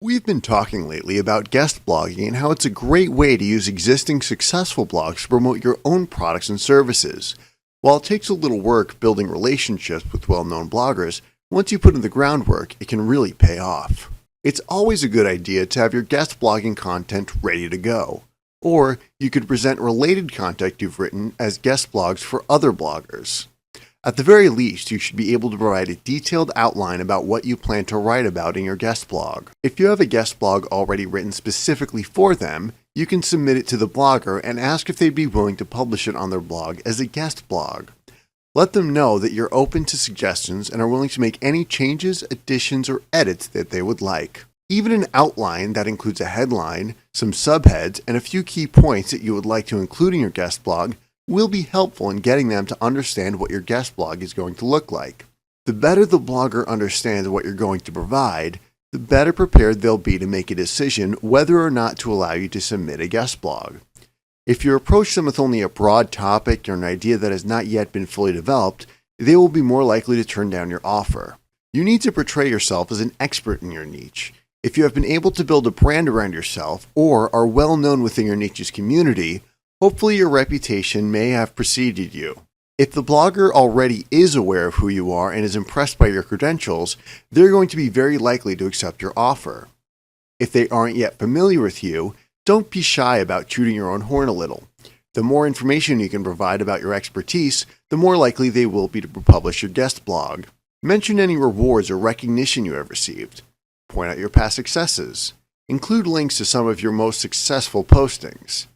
We've been talking lately about guest blogging and how it's a great way to use existing successful blogs to promote your own products and services. While it takes a little work building relationships with well-known bloggers, once you put in the groundwork, it can really pay off. It's always a good idea to have your guest blogging content ready to go. Or you could present related content you've written as guest blogs for other bloggers. At the very least, you should be able to provide a detailed outline about what you plan to write about in your guest blog. If you have a guest blog already written specifically for them, you can submit it to the blogger and ask if they'd be willing to publish it on their blog as a guest blog. Let them know that you're open to suggestions and are willing to make any changes, additions, or edits that they would like. Even an outline that includes a headline, some subheads, and a few key points that you would like to include in your guest blog will be helpful in getting them to understand what your guest blog is going to look like. The better the blogger understands what you're going to provide, the better prepared they'll be to make a decision whether or not to allow you to submit a guest blog. If you approach them with only a broad topic or an idea that has not yet been fully developed, they will be more likely to turn down your offer. You need to portray yourself as an expert in your niche. If you have been able to build a brand around yourself or are well known within your niche's community, hopefully your reputation may have preceded you. If the blogger already is aware of who you are and is impressed by your credentials, they're going to be very likely to accept your offer. If they aren't yet familiar with you, don't be shy about tooting your own horn a little. The more information you can provide about your expertise, the more likely they will be to publish your guest blog. Mention any rewards or recognition you have received. Point out your past successes. Include links to some of your most successful postings.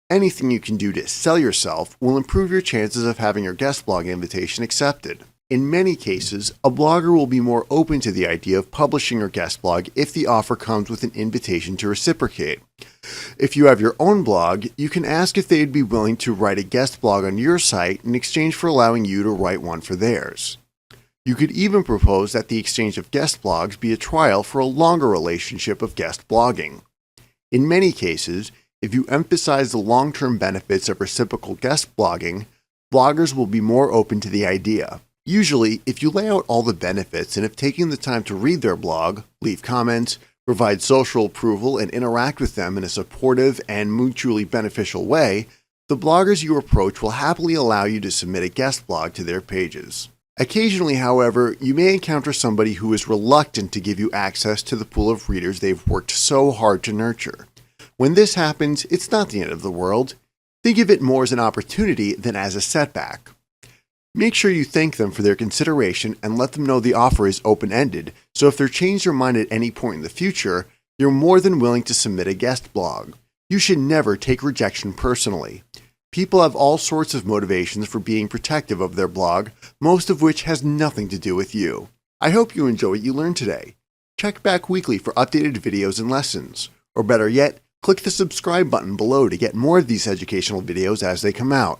Anything you can do to sell yourself will improve your chances of having your guest blog invitation accepted. In many cases, a blogger will be more open to the idea of publishing your guest blog if the offer comes with an invitation to reciprocate. If you have your own blog, you can ask if they'd be willing to write a guest blog on your site in exchange for allowing you to write one for theirs. You could even propose that the exchange of guest blogs be a trial for a longer relationship of guest blogging. In many cases, if you emphasize the long-term benefits of reciprocal guest blogging, bloggers will be more open to the idea. Usually, if you lay out all the benefits and have taken the time to read their blog, leave comments, provide social approval, and interact with them in a supportive and mutually beneficial way, the bloggers you approach will happily allow you to submit a guest blog to their pages. Occasionally, however, you may encounter somebody who is reluctant to give you access to the pool of readers they've worked so hard to nurture. When this happens, it's not the end of the world. Think of it more as an opportunity than as a setback. Make sure you thank them for their consideration and let them know the offer is open-ended, so if they change their mind at any point in the future, you're more than willing to submit a guest blog. You should never take rejection personally. People have all sorts of motivations for being protective of their blog, most of which has nothing to do with you. I hope you enjoy what you learned today. Check back weekly for updated videos and lessons. Or better yet, click the subscribe button below to get more of these educational videos as they come out.